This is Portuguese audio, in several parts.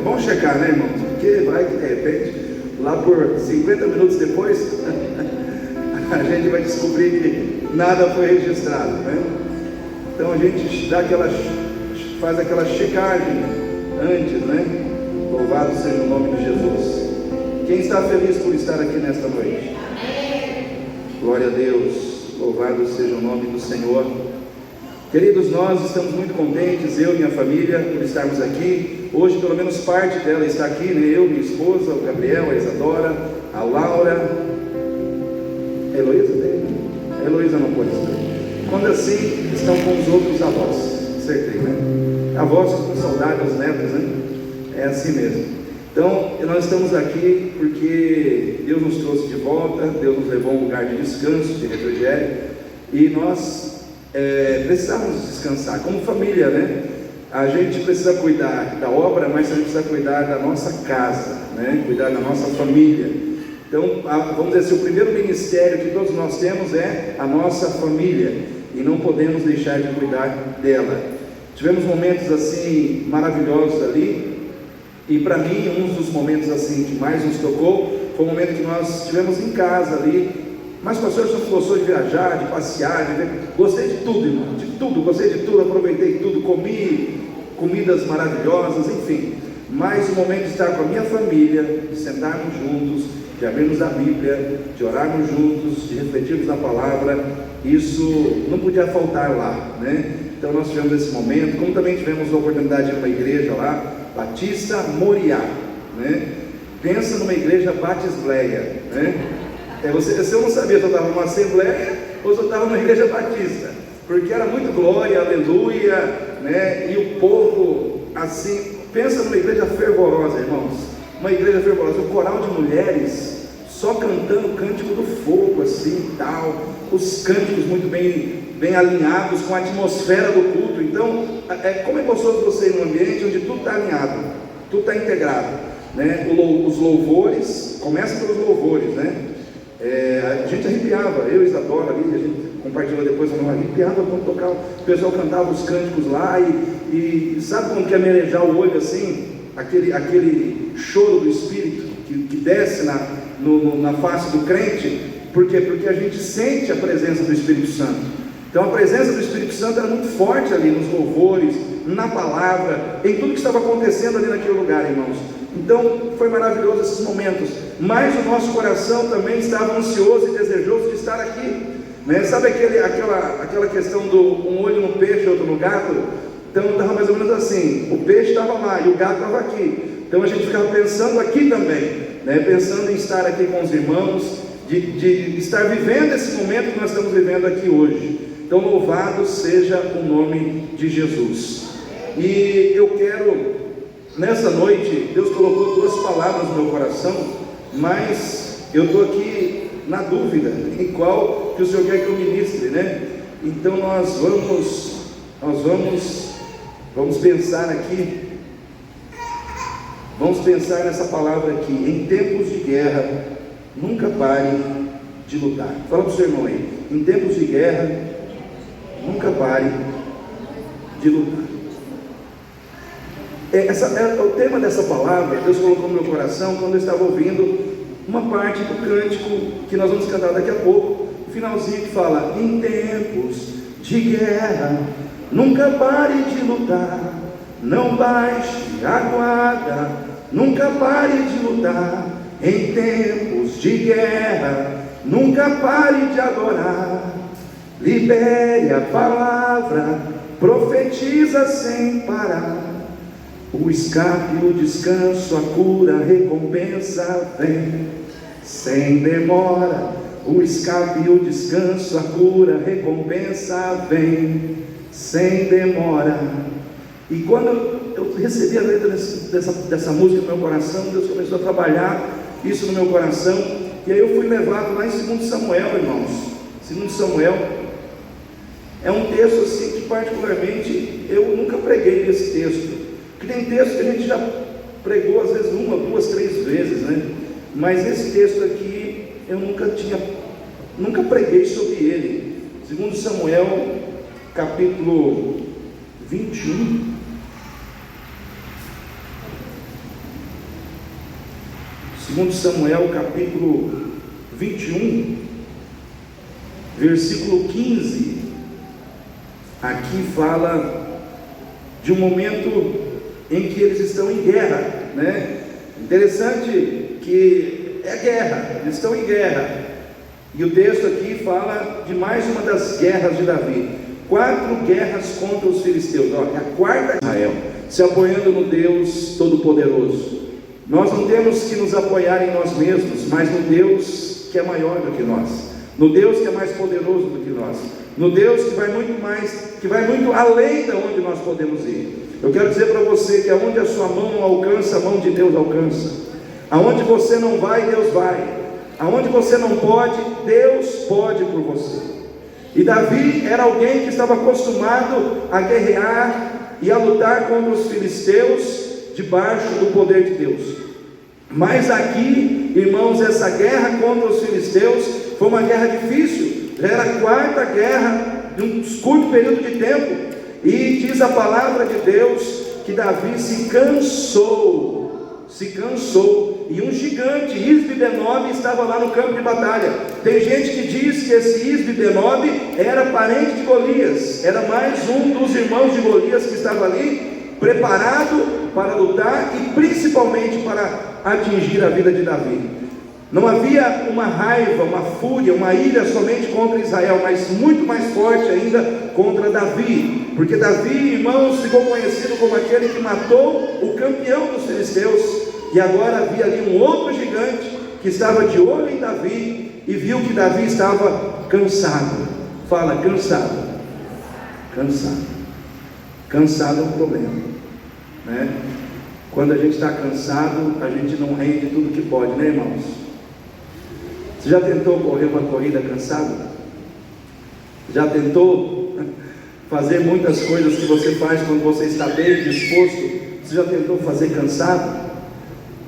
Vamos checar, né, irmãos? Porque vai que de repente, lá por 50 minutos depois, a gente vai descobrir que nada foi registrado, né? Então a gente faz aquela checagem antes, né? Louvado seja o nome de Jesus. Quem está feliz por estar aqui nesta noite? Glória a Deus, louvado seja o nome do Senhor. Queridos, nós estamos muito contentes, eu e minha família, por estarmos aqui. Hoje, pelo menos parte dela está aqui, né? Eu, minha esposa, o Gabriel, a Isadora, a Laura. A Heloísa tem? A Heloísa não pode estar. Quando assim, estão com os outros avós. Acertei, né? Avós com saudade dos netos, né? É assim mesmo. Então, nós estamos aqui porque Deus nos trouxe de volta, Deus nos levou a um lugar de descanso, de refrigério, e nós precisamos descansar, como família, né? A gente precisa cuidar da obra, mas a gente precisa cuidar da nossa casa, né? Cuidar da nossa família. Então, vamos dizer assim, o primeiro ministério que todos nós temos é a nossa família, e não podemos deixar de cuidar dela. Tivemos momentos assim maravilhosos ali, e para mim um dos momentos assim que mais nos tocou foi o momento que nós tivemos em casa ali. Mas o pastor só gostou de viajar, de passear, de ver. Gostei de tudo, irmão, de tudo, gostei de tudo, aproveitei tudo, comi comidas maravilhosas, enfim. Mas o momento de estar com a minha família, de sentarmos juntos, de abrirmos a Bíblia, de orarmos juntos, de refletirmos na palavra, isso não podia faltar lá, né? Então nós tivemos esse momento, como também tivemos a oportunidade de ir numa igreja lá, Batista Moriá, né? Pensa numa igreja batisbleia, né? Se eu não sabia se eu estava numa assembleia ou se eu estava numa igreja batista, porque era muito glória, aleluia, né? E o povo, assim, pensa numa igreja fervorosa, irmãos, uma igreja fervorosa, o coral de mulheres, só cantando o cântico do fogo, assim, tal, os cânticos muito bem alinhados com a atmosfera do culto. Então, como é gostoso você ir num ambiente onde tudo está alinhado, tudo está integrado, né? Os louvores, começa pelos louvores, né? A gente arrepiava, eu e Isadora ali, a gente compartilhou depois, arrepiava quando tocava, o pessoal cantava os cânticos lá, e sabe quando quer merejar o olho assim, aquele choro do Espírito que desce na face do crente. Por quê? Porque a gente sente a presença do Espírito Santo. Então a presença do Espírito Santo era muito forte ali nos louvores, na palavra, em tudo que estava acontecendo ali naquele lugar, irmãos. Então foi maravilhoso esses momentos, mas o nosso coração também estava ansioso e desejoso de estar aqui, né? Sabe aquela questão do um olho no peixe, outro no gato? Então estava mais ou menos assim, o peixe estava lá e o gato estava aqui. Então a gente ficava pensando aqui também, né? Pensando em estar aqui com os irmãos, de estar vivendo esse momento que nós estamos vivendo aqui hoje. Então louvado seja o nome de Jesus. E eu quero, nessa noite, Deus colocou duas palavras no meu coração, mas eu estou aqui na dúvida em qual que o Senhor quer que eu ministre, né? Então nós vamos pensar aqui, vamos pensar nessa palavra aqui: em tempos de guerra, nunca pare de lutar. Fala para o seu irmão aí: em tempos de guerra, nunca pare de lutar. O tema dessa palavra, Deus colocou no meu coração quando eu estava ouvindo uma parte do cântico que nós vamos cantar daqui a pouco, o finalzinho que fala: em tempos de guerra, nunca pare de lutar, não baixe a guarda, nunca pare de lutar. Em tempos de guerra, nunca pare de adorar, libere a palavra, profetiza sem parar. O escape, o descanso, a cura, a recompensa vem sem demora. O escape, o descanso, a cura, a recompensa vem sem demora. E quando eu recebi a letra dessa música no meu coração, Deus começou a trabalhar isso no meu coração. E aí eu fui levado lá em 2 Samuel, irmãos. 2 Samuel é um texto assim que particularmente eu nunca preguei nesse texto. Porque tem texto que a gente já pregou às vezes 1, 2, 3 vezes, né? Mas esse texto aqui eu nunca preguei sobre ele. 2 Samuel, capítulo 21. 2 Samuel capítulo 21, versículo 15, aqui fala de um momento em que eles estão em guerra, né? Interessante que é guerra, eles estão em guerra, e o texto aqui fala de mais uma das guerras de Davi, 4 guerras contra os filisteus, é a quarta Israel, se apoiando no Deus Todo-Poderoso. Nós não temos que nos apoiar em nós mesmos, mas no Deus que é maior do que nós, no Deus que é mais poderoso do que nós, no Deus que vai muito além de onde nós podemos ir. Eu quero dizer para você que aonde a sua mão não alcança, a mão de Deus alcança. Aonde você não vai, Deus vai. Aonde você não pode, Deus pode por você. E Davi era alguém que estava acostumado a guerrear e a lutar contra os filisteus debaixo do poder de Deus. Mas aqui, irmãos, essa guerra contra os filisteus foi uma guerra difícil. Já era a quarta guerra de um curto período de tempo. E diz a palavra de Deus que Davi se cansou, e um gigante, Isbi-Benob, estava lá no campo de batalha. Tem gente que diz que esse Isbi-Benob era parente de Golias, era mais um dos irmãos de Golias que estava ali, preparado para lutar e principalmente para atingir a vida de Davi. Não havia uma raiva, uma fúria, uma ira somente contra Israel, mas muito mais forte ainda contra Davi, porque Davi, irmãos, ficou conhecido como aquele que matou o campeão dos filisteus, e agora havia ali um outro gigante que estava de olho em Davi e viu que Davi estava cansado. Fala, cansado. Cansado é um problema, né? Quando a gente está cansado, a gente não rende tudo que pode, né, irmãos? Você já tentou correr uma corrida cansado? Já tentou fazer muitas coisas que você faz quando você está bem disposto? Você já tentou fazer cansado?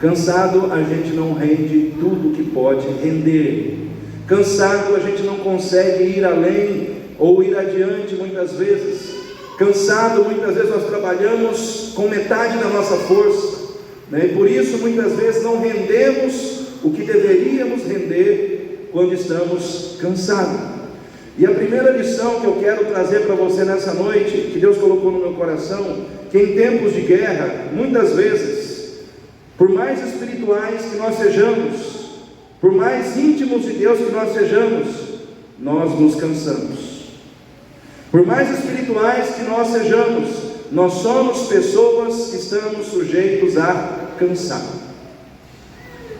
Cansado a gente não rende tudo que pode render. Cansado a gente não consegue ir além ou ir adiante muitas vezes. Cansado, muitas vezes nós trabalhamos com metade da nossa força, né? E por isso muitas vezes não rendemos o que deveríamos render quando estamos cansados. E a primeira lição que eu quero trazer para você nessa noite, que Deus colocou no meu coração, que em tempos de guerra, muitas vezes, por mais espirituais que nós sejamos, por mais íntimos de Deus que nós sejamos, nós nos cansamos. Por mais espirituais que nós sejamos, nós somos pessoas que estamos sujeitos a cansar.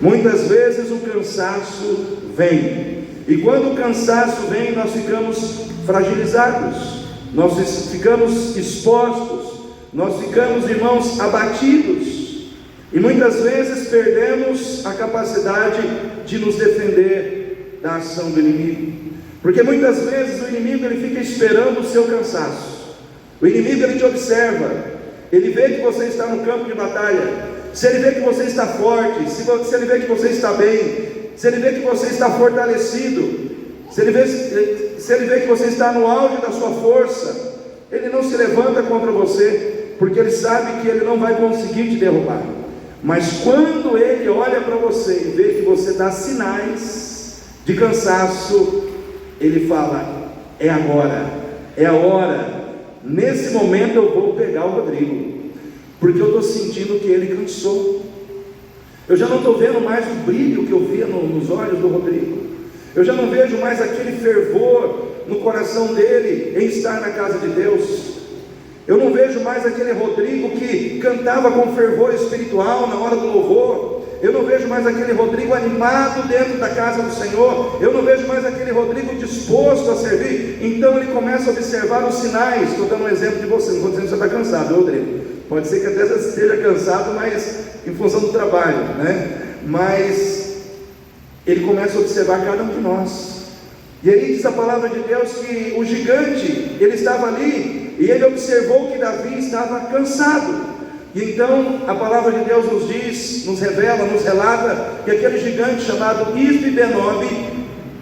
Muitas vezes o cansaço vem, e quando o cansaço vem, nós ficamos fragilizados, nós ficamos expostos, nós ficamos, irmãos, abatidos, e muitas vezes perdemos a capacidade de nos defender da ação do inimigo, porque muitas vezes o inimigo ele fica esperando o seu cansaço. O inimigo ele te observa, ele vê que você está no campo de batalha, se ele vê que você está forte, se ele vê que você está bem, se ele vê que você está fortalecido, se ele vê que você está no auge da sua força, ele não se levanta contra você, porque ele sabe que ele não vai conseguir te derrubar. Mas quando ele olha para você e vê que você dá sinais de cansaço, ele fala: é agora, é a hora, nesse momento eu vou pegar o Rodrigo, porque eu estou sentindo que ele cansou. Eu já não estou vendo mais o brilho que eu via nos olhos do Rodrigo, eu já não vejo mais aquele fervor no coração dele em estar na casa de Deus. Eu não vejo mais aquele Rodrigo que cantava com fervor espiritual na hora do louvor. Eu não vejo mais aquele Rodrigo animado dentro da casa do Senhor. Eu não vejo mais aquele Rodrigo disposto a servir. Então ele começa a observar os sinais. Estou dando um exemplo de você, não estou dizendo que você está cansado, Rodrigo. Pode ser que até você esteja cansado, mas em função do trabalho, né? Mas ele começa a observar cada um de nós. E aí diz a palavra de Deus que o gigante, ele estava ali, e ele observou que Davi estava cansado. E então a palavra de Deus nos diz, nos revela, nos relata que aquele gigante chamado Isbi-Benob,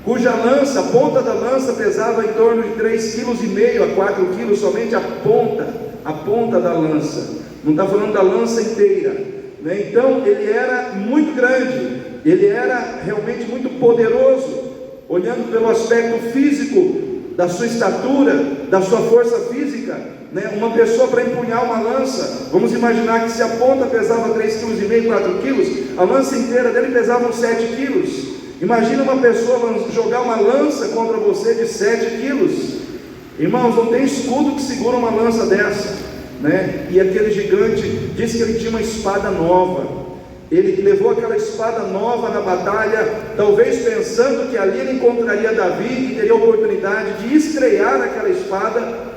cuja lança, a ponta da lança pesava em torno de 3,5 kg a 4 kg, somente a ponta da lança, não está falando da lança inteira, né? Então ele era muito grande, ele era realmente muito poderoso, olhando pelo aspecto físico, da sua estatura, da sua força física, né? Uma pessoa para empunhar uma lança, vamos imaginar que se a ponta pesava 3,5 kg, 4 kg, a lança inteira dele pesava uns 7 kg. Imagina uma pessoa jogar uma lança contra você de 7 quilos. Irmãos, não tem escudo que segura uma lança dessa, né? E aquele gigante disse que ele tinha uma espada nova. Ele levou aquela espada nova na batalha, talvez pensando que ali ele encontraria Davi e teria a oportunidade de estrear aquela espada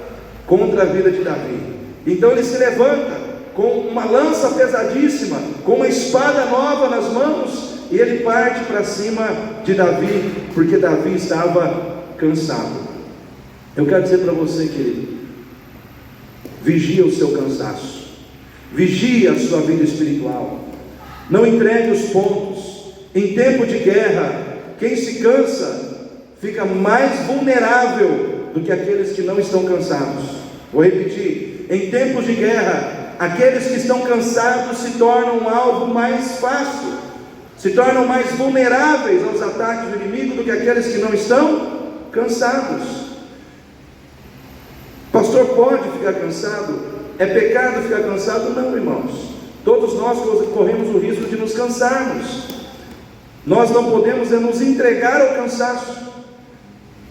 contra a vida de Davi. Então ele se levanta com uma lança pesadíssima, com uma espada nova nas mãos, e ele parte para cima de Davi, porque Davi estava cansado. Eu quero dizer para você, querido, vigia o seu cansaço, vigia a sua vida espiritual, não entregue os pontos. Em tempo de guerra, quem se cansa fica mais vulnerável do que aqueles que não estão cansados. Vou repetir: em tempos de guerra, aqueles que estão cansados se tornam um alvo mais fácil, se tornam mais vulneráveis aos ataques do inimigo do que aqueles que não estão cansados. Pastor, pode ficar cansado? É pecado ficar cansado? Não, irmãos. Todos nós corremos o risco de nos cansarmos. Nós não podemos nos entregar ao cansaço,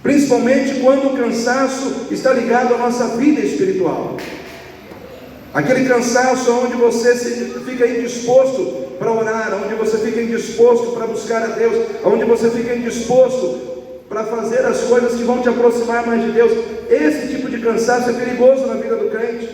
principalmente quando o cansaço está ligado à nossa vida espiritual. Aquele cansaço onde você fica indisposto para orar, onde você fica indisposto para buscar a Deus, onde você fica indisposto para fazer as coisas que vão te aproximar mais de Deus. Esse tipo de cansaço é perigoso na vida do crente,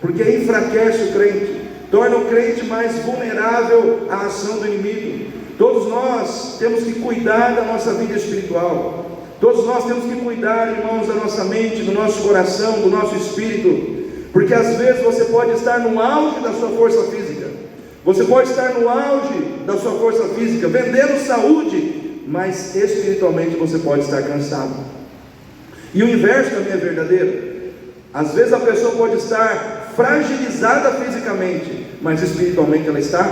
porque enfraquece o crente, torna o crente mais vulnerável à ação do inimigo. Todos nós temos que cuidar da nossa vida espiritual. Todos nós temos que cuidar, irmãos, da nossa mente, do nosso coração, do nosso espírito, porque às vezes você pode estar no auge da sua força física, você pode estar no auge da sua força física, vendendo saúde, mas espiritualmente você pode estar cansado. E o inverso também é verdadeiro. Às vezes a pessoa pode estar fragilizada fisicamente, mas espiritualmente ela está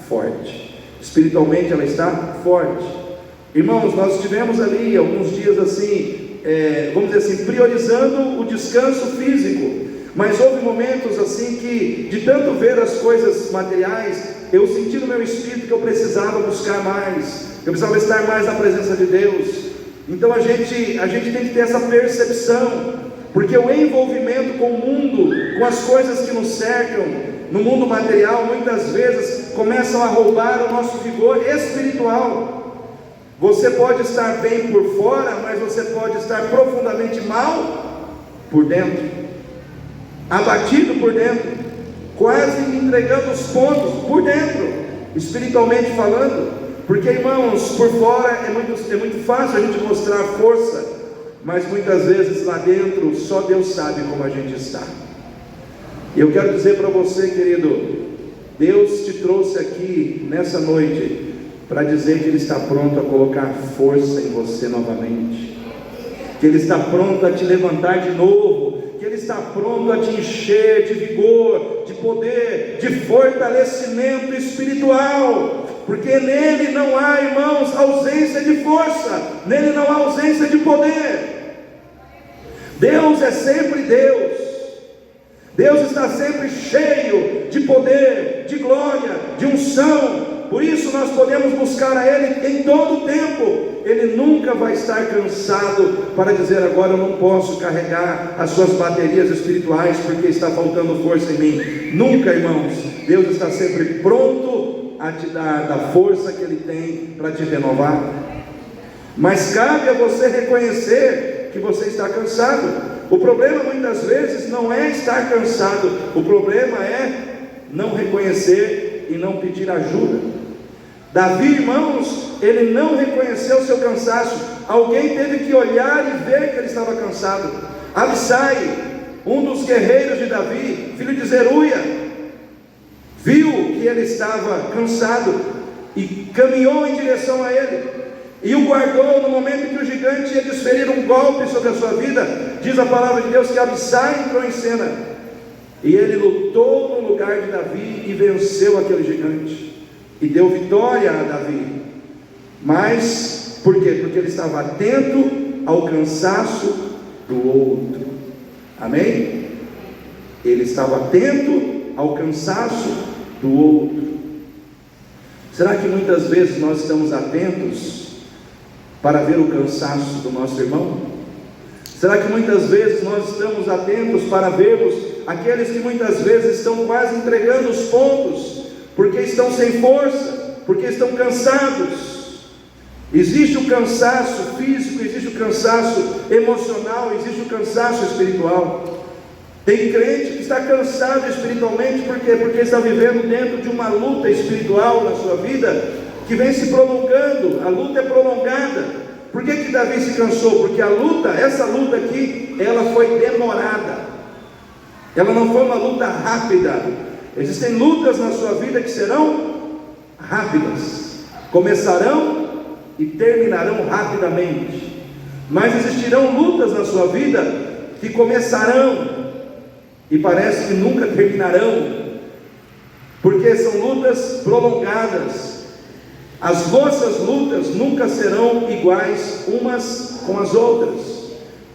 forte. Espiritualmente ela está forte. Irmãos, nós tivemos ali alguns dias assim, vamos dizer assim, priorizando o descanso físico, mas houve momentos assim que, de tanto ver as coisas materiais, eu senti no meu espírito que eu precisava buscar mais, eu precisava estar mais na presença de Deus. Então a gente tem que ter essa percepção, porque o envolvimento com o mundo, com as coisas que nos cercam, no mundo material, muitas vezes começam a roubar o nosso vigor espiritual. Você pode estar bem por fora, mas você pode estar profundamente mal por dentro, abatido por dentro, quase entregando os pontos por dentro, espiritualmente falando. Porque, irmãos, por fora é muito fácil a gente mostrar força, mas muitas vezes lá dentro só Deus sabe como a gente está. E eu quero dizer para você, querido, Deus te trouxe aqui nessa noite para dizer que Ele está pronto a colocar força em você novamente, que Ele está pronto a te levantar de novo, que Ele está pronto a te encher de vigor, de poder, de fortalecimento espiritual, porque nele não há, irmãos, ausência de força, nele não há ausência de poder. Deus é sempre Deus. Deus está sempre cheio de poder, de glória, de unção. Por isso nós podemos buscar a Ele em todo o tempo. Ele nunca vai estar cansado para dizer: agora eu não posso carregar as suas baterias espirituais porque está faltando força em mim. Nunca, irmãos. Deus está sempre pronto a te dar da força que Ele tem para te renovar. Mas cabe a você reconhecer que você está cansado. O problema muitas vezes não é estar cansado, o problema é não reconhecer e não pedir ajuda. Davi, irmãos, ele não reconheceu o seu cansaço. Alguém teve que olhar e ver que ele estava cansado. Abissai, um dos guerreiros de Davi, filho de Zeruia, viu que ele estava cansado e caminhou em direção a ele, e o guardou no momento em que o gigante ia desferir um golpe sobre a sua vida. Diz a palavra de Deus que Abissai entrou em cena, e ele lutou no lugar de Davi e venceu aquele gigante, e deu vitória a Davi. Mas, por quê? Porque ele estava atento ao cansaço do outro. Amém? Ele estava atento ao cansaço do outro. Será que muitas vezes nós estamos atentos para ver o cansaço do nosso irmão? Será que muitas vezes nós estamos atentos para vermos aqueles que muitas vezes estão quase entregando os pontos, porque estão sem força, porque estão cansados? Existe o cansaço físico, existe o cansaço emocional, existe o cansaço espiritual. Tem crente que está cansado espiritualmente, por quê? Porque está vivendo dentro de uma luta espiritual na sua vida, que vem se prolongando. A luta é prolongada. Por que Davi se cansou? Porque a luta, essa luta aqui, ela foi demorada. Ela não foi uma luta rápida. Existem lutas na sua vida que serão rápidas, começarão e terminarão rapidamente. Mas existirão lutas na sua vida que começarão e parece que nunca terminarão, porque são lutas prolongadas. As nossas lutas nunca serão iguais umas com as outras.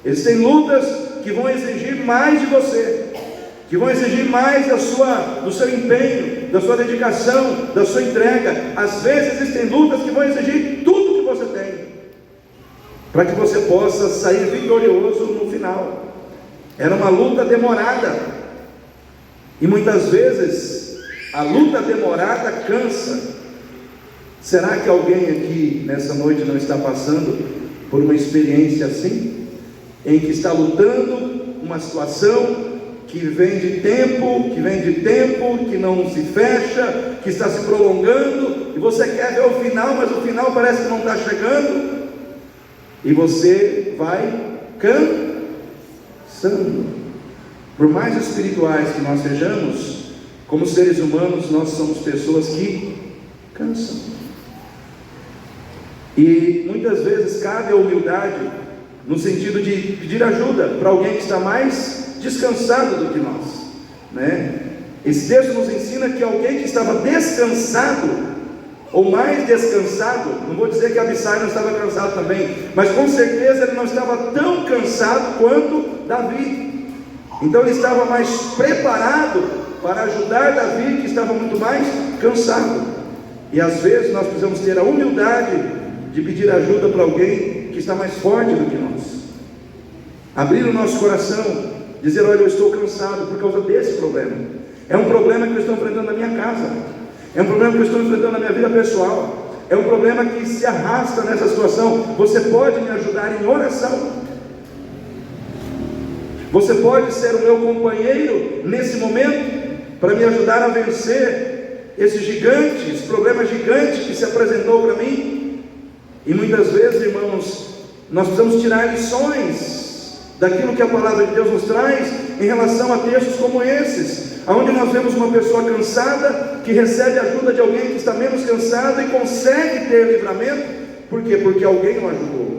Existem lutas que vão exigir mais de você, que vão exigir mais do seu empenho, da sua dedicação, da sua entrega. Às vezes existem lutas que vão exigir tudo que você tem, para que você possa sair vitorioso no final. Era uma luta demorada, e muitas vezes a luta demorada cansa. Será que alguém aqui nessa noite não está passando por uma experiência assim, em que está lutando uma situação que vem de tempo, que não se fecha, que está se prolongando, e você quer ver o final, mas o final parece que não está chegando, e você vai cansando? Por mais espirituais que nós sejamos, como seres humanos, nós somos pessoas que cansam. E muitas vezes cabe a humildade, no sentido de pedir ajuda para alguém que está mais descansado do que nós, né? Esse texto nos ensina que alguém que estava descansado, ou mais descansado, não vou dizer que Abissai não estava cansado também, mas com certeza ele não estava tão cansado quanto Davi. Então ele estava mais preparado para ajudar Davi, que estava muito mais cansado. E às vezes nós precisamos ter a humildade de pedir ajuda para alguém que está mais forte do que nós. Abrir o nosso coração, dizer: olha, eu estou cansado por causa desse problema. É um problema que eu estou enfrentando na minha casa, é um problema que eu estou enfrentando na minha vida pessoal, é um problema que se arrasta nessa situação. Você pode me ajudar em oração? Você pode ser o meu companheiro nesse momento, para me ajudar a vencer esse gigante, esse problema gigante que se apresentou para mim? E muitas vezes, irmãos, nós precisamos tirar lições daquilo que a palavra de Deus nos traz em relação a textos como esses, onde nós vemos uma pessoa cansada que recebe ajuda de alguém que está menos cansado e consegue ter livramento. Por quê? Porque alguém o ajudou.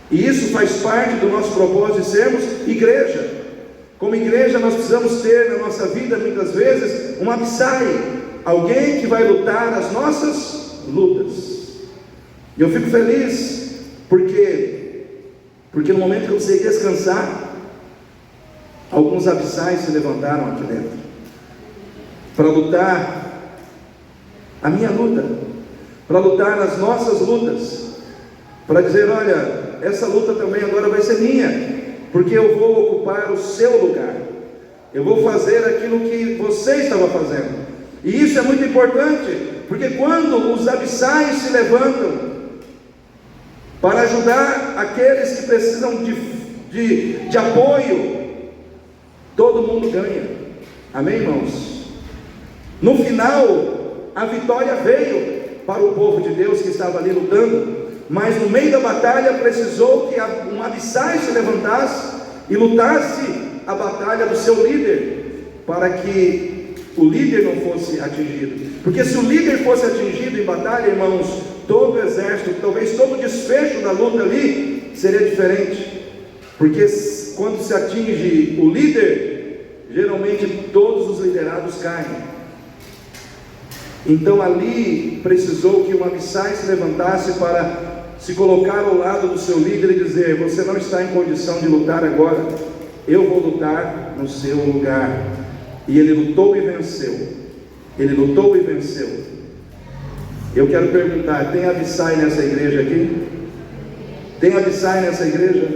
E isso faz parte do nosso propósito de sermos igreja. Como igreja, nós precisamos ter na nossa vida, muitas vezes, um Abissai, alguém que vai lutar as nossas lutas. E eu fico feliz, porque no momento que eu precisei descansar, alguns Abissais se levantaram aqui dentro, para lutar a minha luta, para lutar as nossas lutas, para dizer: olha, essa luta também agora vai ser minha, porque eu vou ocupar o seu lugar, eu vou fazer aquilo que você estava fazendo. E isso é muito importante, porque quando os Abissais se levantam para ajudar aqueles que precisam de apoio, todo mundo ganha. Amém, irmãos? No final, a vitória veio para o povo de Deus que estava ali lutando, mas no meio da batalha precisou que um Abissai se levantasse e lutasse a batalha do seu líder, para que o líder não fosse atingido. Porque se o líder fosse atingido em batalha, irmãos, todo o exército, talvez todo o desfecho da luta ali seria diferente. Porque quando se atinge o líder, geralmente todos os liderados caem. Então ali precisou que um Abissai se levantasse para se colocar ao lado do seu líder e dizer: você não está em condição de lutar agora, eu vou lutar no seu lugar. E ele lutou e venceu. Ele lutou e venceu. Eu quero perguntar: tem Abissai nessa igreja aqui? Tem Abissai nessa igreja?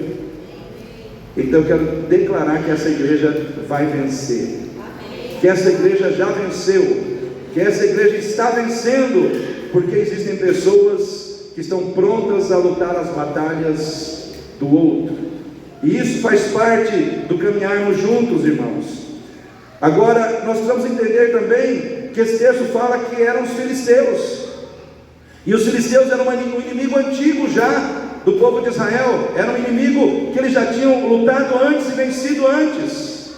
Então eu quero declarar que essa igreja vai vencer, que essa igreja já venceu, que essa igreja está vencendo, porque existem pessoas que estão prontas a lutar as batalhas do outro, e isso faz parte do caminharmos juntos, irmãos. Agora, nós precisamos entender também que esse texto fala que eram os filisteus, e os filisteus eram um inimigo antigo já do povo de Israel, era um inimigo que eles já tinham lutado antes e vencido antes,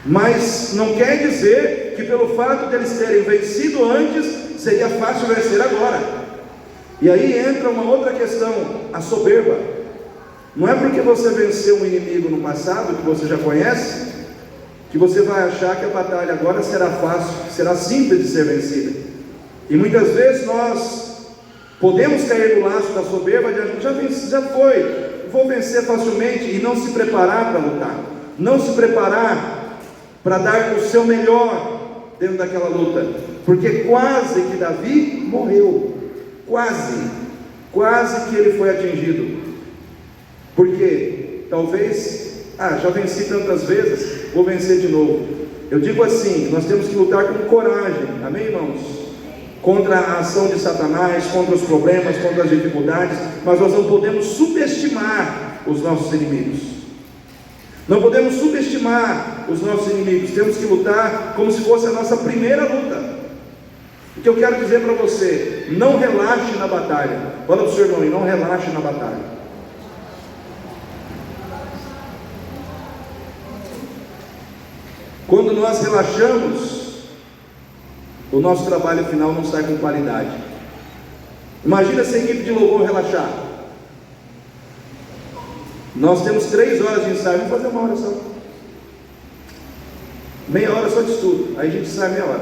mas não quer dizer que pelo fato de eles terem vencido antes, seria fácil vencer agora. E aí entra uma outra questão, a soberba. Não é porque você venceu um inimigo no passado, que você já conhece, que você vai achar que a batalha agora será fácil, será simples de ser vencida. E muitas vezes nós podemos cair no laço da soberba, de a gente já foi, vou vencer facilmente, e não se preparar para lutar, não se preparar para dar o seu melhor dentro daquela luta, porque quase que Davi morreu, quase que ele foi atingido, porque talvez, já venci tantas vezes, vou vencer de novo. Eu digo assim, nós temos que lutar com coragem, amém, irmãos? Contra a ação de Satanás, contra os problemas, contra as dificuldades, mas nós não podemos subestimar os nossos inimigos. Não podemos subestimar os nossos inimigos. Temos que lutar como se fosse a nossa primeira luta. O que eu quero dizer para você: não relaxe na batalha. Fala para o seu irmão: não relaxe na batalha. Quando nós relaxamos, o nosso trabalho final não sai com qualidade. Imagina se a equipe de louvor relaxar. Nós temos 3 horas de ensaio, vamos fazer 1 hora só, meia hora só de estudo, aí a gente sai meia hora.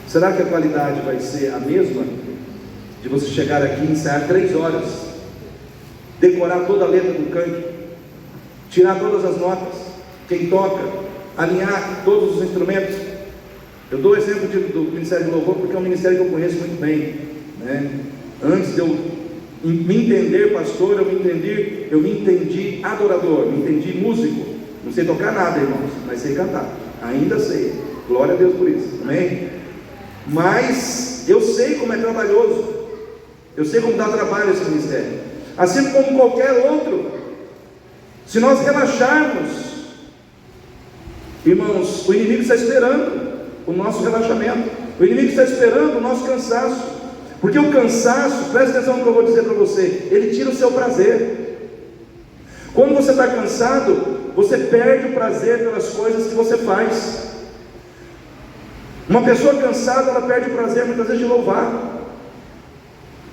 Será que a qualidade vai ser a mesma de você chegar aqui e ensaiar 3 horas, decorar toda a letra do canto, tirar todas as notas, quem toca, alinhar todos os instrumentos? Eu dou o exemplo do Ministério de Louvor porque é um ministério que eu conheço muito bem, né? Antes de eu me entender pastor, eu me entendi adorador, me entendi músico. Não sei tocar nada, irmãos, mas sei cantar, ainda sei, glória a Deus por isso, amém? Mas eu sei como é trabalhoso, eu sei como dá trabalho esse ministério, assim como qualquer outro. Se nós relaxarmos, irmãos, o inimigo está esperando o nosso relaxamento, o inimigo está esperando o nosso cansaço, porque o cansaço, presta atenção no que eu vou dizer para você, ele tira o seu prazer. Quando você está cansado, você perde o prazer pelas coisas que você faz. Uma pessoa cansada, ela perde o prazer muitas vezes de louvar,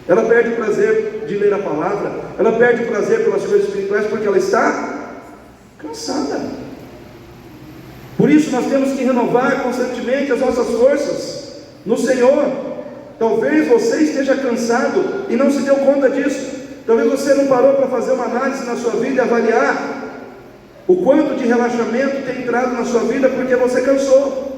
ela perde o prazer de ler a palavra, ela perde o prazer pelas coisas espirituais, porque ela está cansada. Por isso nós temos que renovar constantemente as nossas forças no Senhor. Talvez você esteja cansado e não se deu conta disso. Talvez você não parou para fazer uma análise na sua vida e avaliar o quanto de relaxamento tem entrado na sua vida porque você cansou.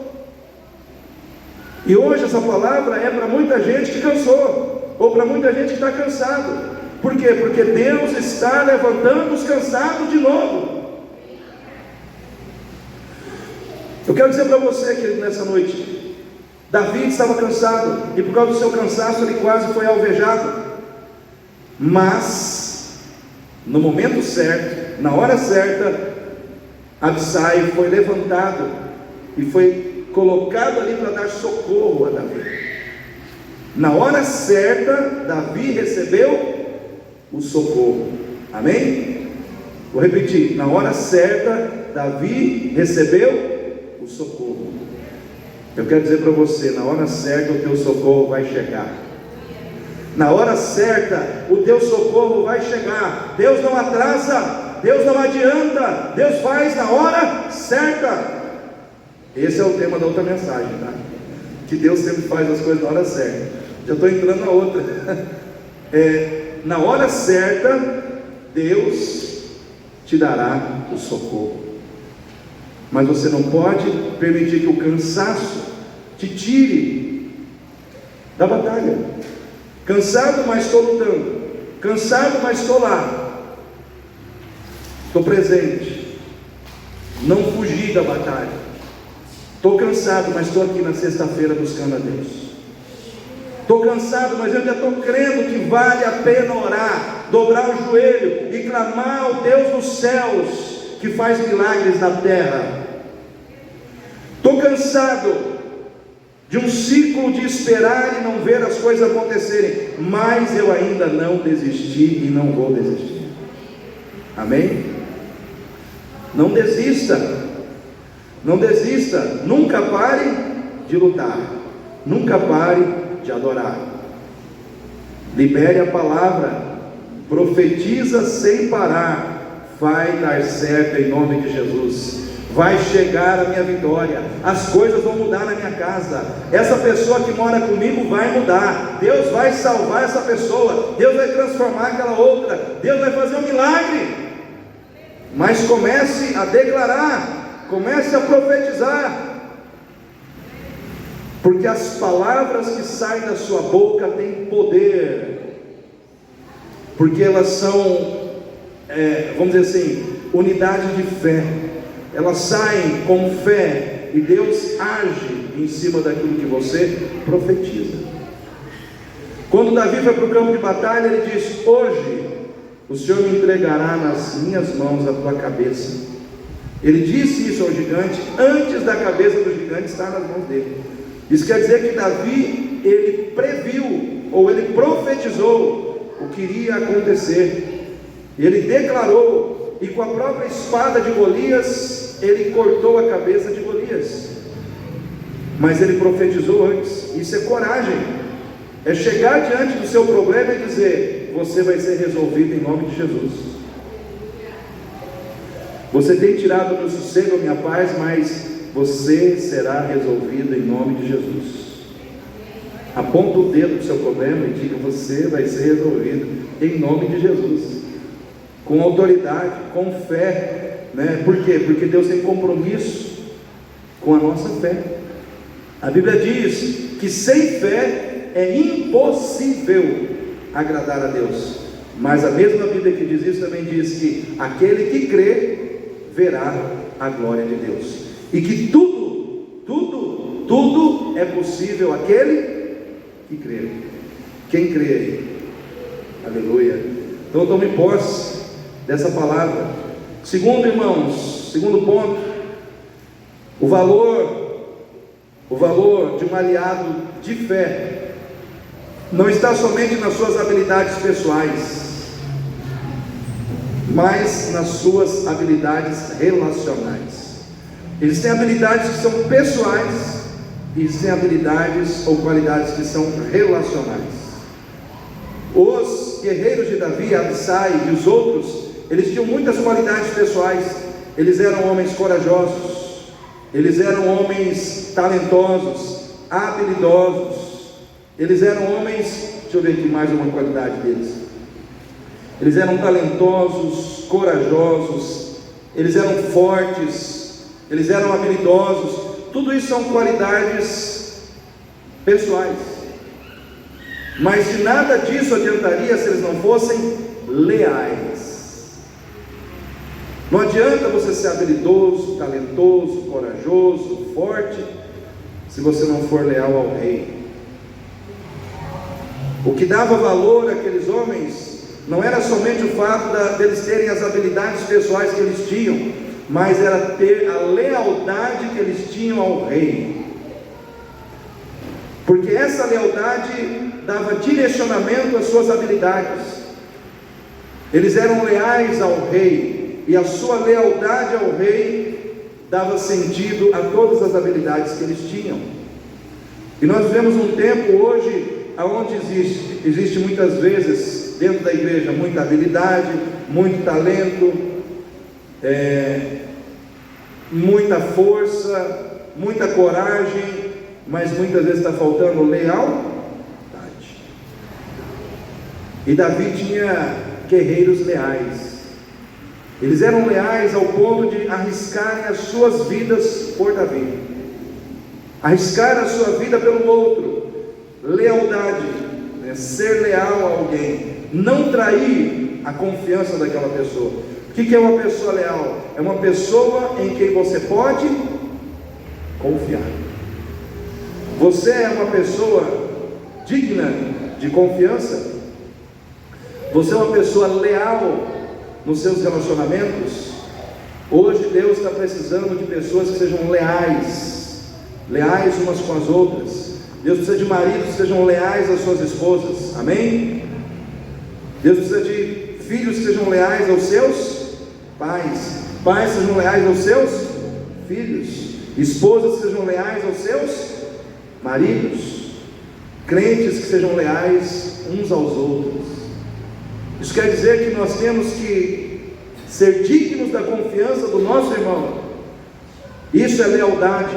E hoje essa palavra é para muita gente que cansou, ou para muita gente que está cansado. Por quê? Porque Deus está levantando os cansados de novo. Eu quero dizer para você, querido, nessa noite, Davi estava cansado, e por causa do seu cansaço ele quase foi alvejado, mas no momento certo, na hora certa, Abissai foi levantado e foi colocado ali para dar socorro a Davi. Na hora certa, Davi recebeu o socorro, amém? Vou repetir, na hora certa, Davi recebeu o socorro. Eu quero dizer para você, na hora certa o teu socorro vai chegar. Na hora certa o teu socorro vai chegar. Deus não atrasa, Deus não adianta, Deus faz na hora certa. Esse é o tema da outra mensagem, tá? Que Deus sempre faz as coisas na hora certa. Já estou entrando na outra. Na hora certa, Deus te dará o socorro. Mas você não pode permitir que o cansaço te tire da batalha. Cansado, mas estou lutando. Cansado, mas estou lá. Estou presente. Não fugi da batalha. Estou cansado, mas estou aqui na sexta-feira buscando a Deus. Estou cansado, mas eu ainda estou crendo que vale a pena orar, dobrar o joelho e clamar ao Deus dos céus, que faz milagres na terra. Estou cansado de um ciclo de esperar e não ver as coisas acontecerem, mas eu ainda não desisti e não vou desistir. Amém? Não desista. Não desista, nunca pare de lutar, nunca pare de adorar. Libere a palavra, profetiza sem parar, vai dar certo em nome de Jesus. Vai chegar a minha vitória, as coisas vão mudar na minha casa, essa pessoa que mora comigo vai mudar, Deus vai salvar essa pessoa, Deus vai transformar aquela outra, Deus vai fazer um milagre. Mas comece a declarar, comece a profetizar, porque as palavras que saem da sua boca têm poder, porque elas são, vamos dizer assim, unidade de fé. Elas saem com fé e Deus age em cima daquilo que você profetiza. Quando Davi foi para o campo de batalha, ele disse: hoje o Senhor me entregará nas minhas mãos a tua cabeça. Ele disse isso ao gigante antes da cabeça do gigante estar nas mãos dele. Isso quer dizer que Davi, ele previu, ou ele profetizou o que iria acontecer. Ele declarou, e com a própria espada de Golias, ele cortou a cabeça de Golias. Mas ele profetizou antes. Isso é coragem, é chegar diante do seu problema e dizer: você vai ser resolvido em nome de Jesus. Você tem tirado o meu sossego, a minha paz, mas você será resolvido em nome de Jesus. Aponta o dedo para o seu problema e diga: você vai ser resolvido em nome de Jesus, com autoridade, com fé, né? Por quê? Porque Deus tem compromisso com a nossa fé. A Bíblia diz que sem fé é impossível agradar a Deus, mas a mesma Bíblia que diz isso também diz que aquele que crê verá a glória de Deus, e que tudo é possível àquele que crê. Quem crê aí? Aleluia. Então tome posse dessa palavra. Segundo, irmãos, segundo ponto, o valor de um aliado de fé não está somente nas suas habilidades pessoais, mas nas suas habilidades relacionais. Existem habilidades que são pessoais, e existem habilidades ou qualidades que são relacionais. Os guerreiros de Davi, Abissai e os outros, eles tinham muitas qualidades pessoais. Eles eram homens corajosos, eles eram homens talentosos, habilidosos, eles eram homens, deixa eu ver aqui mais uma qualidade deles. Eles eram talentosos, corajosos, eles eram fortes, eles eram habilidosos. Tudo isso são qualidades pessoais, mas de nada disso adiantaria se eles não fossem leais. Não adianta você ser habilidoso, talentoso, corajoso, forte, se você não for leal ao rei. O que dava valor àqueles homens não era somente o fato deles terem as habilidades pessoais que eles tinham, mas era ter a lealdade que eles tinham ao rei, porque essa lealdade dava direcionamento às suas habilidades. Eles eram leais ao rei, e a sua lealdade ao rei dava sentido a todas as habilidades que eles tinham. E nós vivemos um tempo hoje onde existe muitas vezes dentro da igreja muita habilidade, muito talento, muita força, muita coragem, mas muitas vezes está faltando lealdade. E Davi tinha guerreiros leais. Eles eram leais ao ponto de arriscarem as suas vidas por Davi, arriscar a sua vida pelo outro. Lealdade, ser leal a alguém, não trair a confiança daquela pessoa. O que é uma pessoa leal? É uma pessoa em quem você pode confiar. Você é uma pessoa digna de confiança? Você é uma pessoa leal nos seus relacionamentos? Hoje Deus está precisando de pessoas que sejam leais umas com as outras. Deus precisa de maridos que sejam leais às suas esposas, amém? Deus precisa de filhos que sejam leais aos seus pais, pais que sejam leais aos seus filhos, esposas que sejam leais aos seus maridos, crentes que sejam leais uns aos outros. Isso quer dizer que nós temos que ser dignos da confiança do nosso irmão. Isso é lealdade,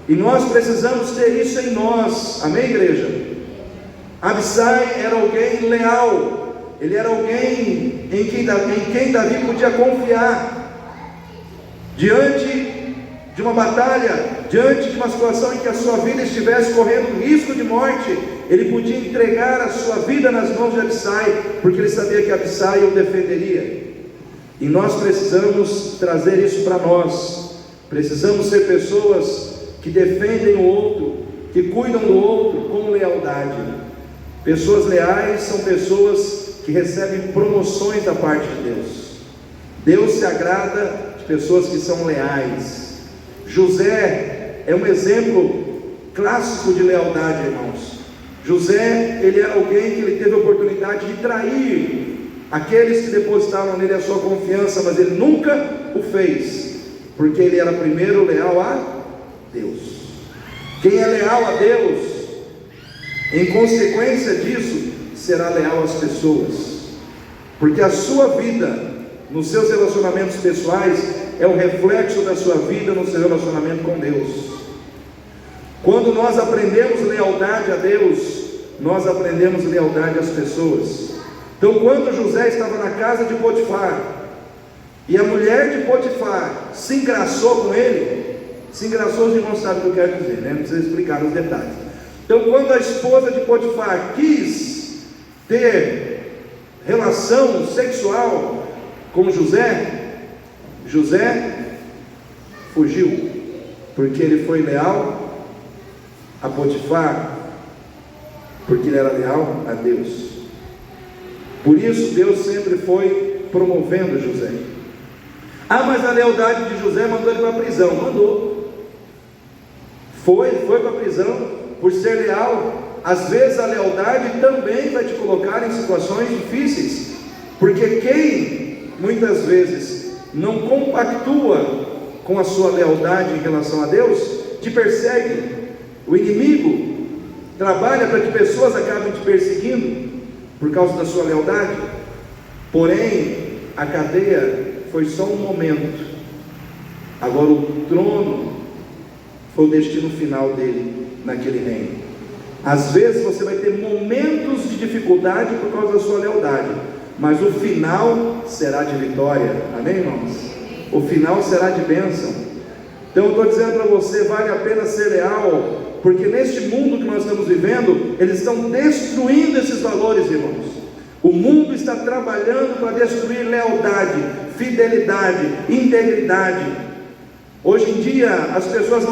e nós precisamos ter isso em nós, amém, igreja? Abissai era alguém leal, ele era alguém em quem Davi podia confiar. Diante de uma batalha, diante de uma situação em que a sua vida estivesse correndo risco de morte, ele podia entregar a sua vida nas mãos de Abissai, porque ele sabia que Abissai o defenderia. E nós precisamos trazer isso para nós. Precisamos ser pessoas que defendem o outro, que cuidam do outro com lealdade. Pessoas leais são pessoas que recebem promoções da parte de Deus. Deus se agrada de pessoas que são leais. José é um exemplo clássico de lealdade, irmãos. José, ele era alguém que ele teve a oportunidade de trair aqueles que depositaram nele a sua confiança, mas ele nunca o fez, porque ele era primeiro leal a Deus. Quem é leal a Deus, em consequência disso, será leal às pessoas, porque a sua vida, nos seus relacionamentos pessoais, é o reflexo da sua vida no seu relacionamento com Deus. Quando nós aprendemos lealdade a Deus, nós aprendemos lealdade às pessoas. Então, quando José estava na casa de Potifar, e a mulher de Potifar se engraçou com ele, se engraçou, os irmãos sabem o que eu quero dizer, né? Não precisa explicar nos detalhes. Então, quando a esposa de Potifar quis ter relação sexual com José, José fugiu, porque ele foi leal a Potifar, porque ele era leal a Deus. Por isso Deus sempre foi promovendo José. Mas a lealdade de José mandou ele para a prisão. Mandou. Foi para a prisão por ser leal. Às vezes a lealdade também vai te colocar em situações difíceis, porque quem muitas vezes não compactua com a sua lealdade em relação a Deus, te persegue. O inimigo trabalha para que pessoas acabem te perseguindo por causa da sua lealdade. Porém, a cadeia foi só um momento. Agora o trono foi o destino final dele naquele reino. Às vezes você vai ter momentos de dificuldade por causa da sua lealdade, mas o final será de vitória, amém, irmãos? O final será de bênção. Então eu estou dizendo para você, vale a pena ser leal, porque neste mundo que nós estamos vivendo, eles estão destruindo esses valores, irmãos. O mundo está trabalhando para destruir lealdade, fidelidade, integridade. Hoje em dia as pessoas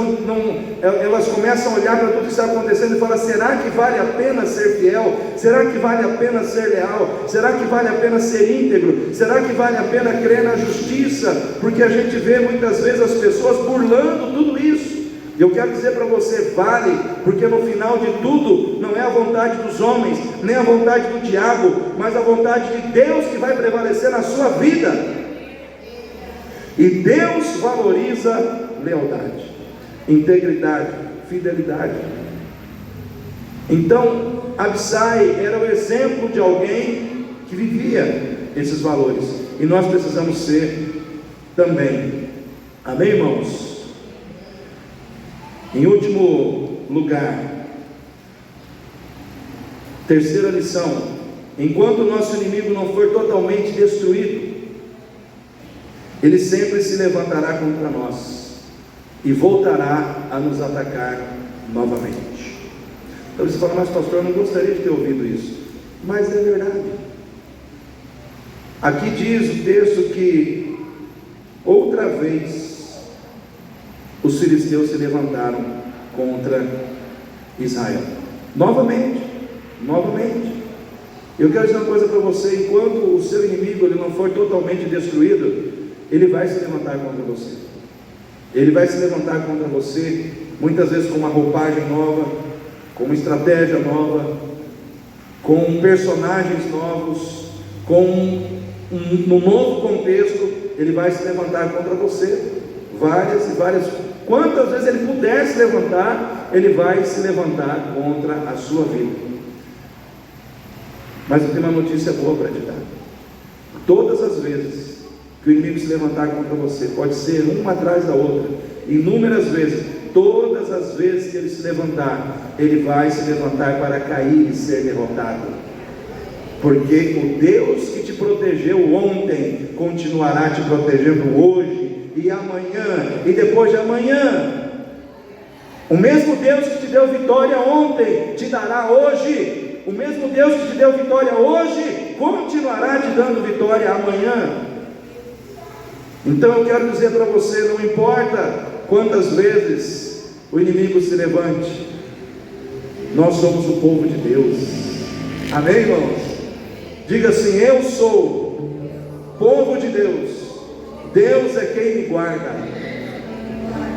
elas começam a olhar para tudo que está acontecendo e falam: será que vale a pena ser fiel? Será que vale a pena ser leal? Será que vale a pena ser íntegro? Será que vale a pena crer na justiça? Porque a gente vê muitas vezes as pessoas burlando tudo isso. E eu quero dizer para você, vale, porque no final de tudo não é a vontade dos homens, nem a vontade do diabo, mas a vontade de Deus que vai prevalecer na sua vida. E Deus valoriza lealdade, integridade, fidelidade. Então, Abissai era o exemplo de alguém que vivia esses valores, e nós precisamos ser também. Amém, irmãos? Em último lugar, terceira lição: enquanto o nosso inimigo não for totalmente destruído, ele sempre se levantará contra nós e voltará a nos atacar novamente. Então você fala: mas pastor, eu não gostaria de ter ouvido isso. Mas é verdade. Aqui diz o texto que outra vez os filisteus se levantaram contra Israel. Novamente. Eu quero dizer uma coisa para você: enquanto o seu inimigo ele não for totalmente destruído, ele vai se levantar contra você. Ele vai se levantar contra você, muitas vezes com uma roupagem nova, com uma estratégia nova, com personagens novos, com um novo contexto. Ele vai se levantar contra você, várias e várias. Quantas vezes ele puder se levantar, ele vai se levantar contra a sua vida. Mas eu tenho uma notícia boa para te dar: todas as vezes que o inimigo se levantar contra você, pode ser uma atrás da outra, inúmeras vezes, todas as vezes que ele se levantar, ele vai se levantar para cair e ser derrotado, porque o Deus que te protegeu ontem continuará te protegendo hoje e amanhã e depois de amanhã. O mesmo Deus que te deu vitória ontem te dará hoje. O mesmo Deus que te deu vitória hoje continuará te dando vitória amanhã. Então eu quero dizer para você: não importa quantas vezes o inimigo se levante, nós somos o povo de Deus. Amém, irmãos? Diga assim: eu sou povo de Deus. Deus é quem me guarda.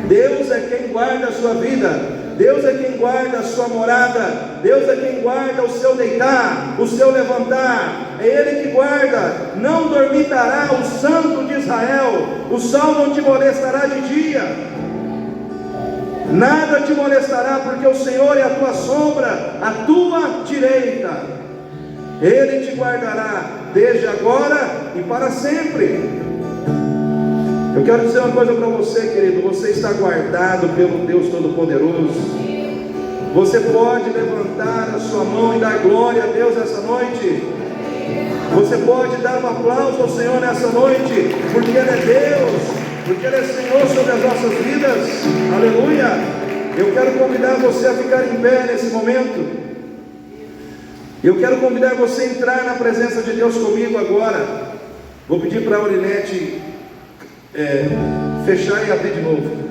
Deus é quem guarda a sua vida. Deus é quem guarda a sua morada. Deus é quem guarda o seu deitar, o seu levantar. É Ele que guarda. Não dormitará o Santo de Israel. O sol não te molestará de dia, nada te molestará, porque o Senhor é a tua sombra, a tua direita. Ele te guardará desde agora e para sempre. Eu quero dizer uma coisa para você, querido: você está guardado pelo Deus Todo-Poderoso. Você pode levantar a sua mão e dar glória a Deus nessa noite. Você pode dar um aplauso ao Senhor nessa noite, porque Ele é Deus, porque Ele é Senhor sobre as nossas vidas. Aleluia! Eu quero convidar você a ficar em pé nesse momento. Eu quero convidar você a entrar na presença de Deus comigo agora. Vou pedir para a Aurinete fechar e abrir de novo.